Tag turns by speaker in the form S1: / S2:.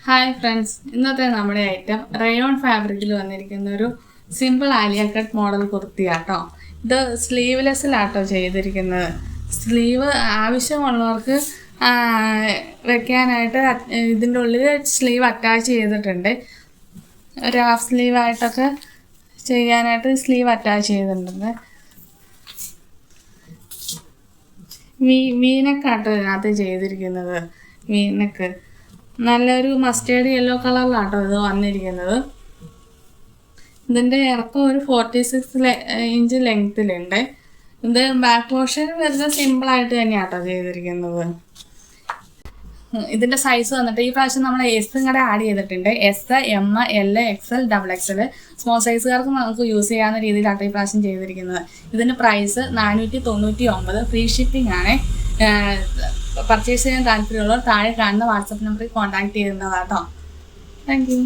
S1: Hi friends, ഇന്നത്തെ നമ്മുടെ item rayon ഫാബ്രിക്കിൽ വന്നിരിക്കുന്ന ഒരു സിമ്പിൾ ആലിയ കട്ട് മോഡൽ കുർത്തിയാട്ടോ. ഇത് സ്ലീവ്ലെസ്സിലാട്ടോ ചെയ്തിരിക്കുന്നത്. സ്ലീവ് ആവശ്യമുള്ളവർക്ക് വെക്കാനായിട്ട് ഇതിൻ്റെ ഉള്ളിൽ സ്ലീവ് അറ്റാച്ച് ചെയ്തിട്ടുണ്ട്. ഒരു ഹാഫ് സ്ലീവായിട്ടൊക്കെ ചെയ്യാനായിട്ട് സ്ലീവ് അറ്റാച്ച് ചെയ്തിട്ടുണ്ട്. വീനക്കാട്ടോ ഇതിനകത്ത് ചെയ്തിരിക്കുന്നത്. വീനക്ക് നല്ലൊരു മസ്റ്റേർഡ് യെല്ലോ കളറിലാട്ടോ ഇത് വന്നിരിക്കുന്നത്. ഇതിൻ്റെ ഇറക്കം ഒരു 46 ഇഞ്ച് ലെങ്ത്തിലുണ്ട്. ഇത് ബാക്ക് പോർഷൻ വരുന്നത് സിമ്പിളായിട്ട് തന്നെയാട്ടോ ചെയ്തിരിക്കുന്നത്. ഇതിൻ്റെ സൈസ് വന്നിട്ട് ഈ പ്രാവശ്യം നമ്മൾ എസും കൂടെ ആഡ് ചെയ്തിട്ടുണ്ട്. S, M, L, XL, XXL small സൈസുകാർക്ക് നമുക്ക് യൂസ് ചെയ്യാവുന്ന രീതിയിലാട്ടോ ഈ പ്രാവശ്യം ചെയ്തിരിക്കുന്നത്. ഇതിൻ്റെ പ്രൈസ് 499. ഫ്രീ ഷിപ്പിംഗ് ആണ്. പർച്ചേസ് ചെയ്യാൻ താല്പര്യമുള്ളവർ താഴെ കാണുന്ന വാട്സപ്പ് നമ്പറിൽ കോൺടാക്ട് ചെയ്യുന്നതാട്ടോ. Thank you.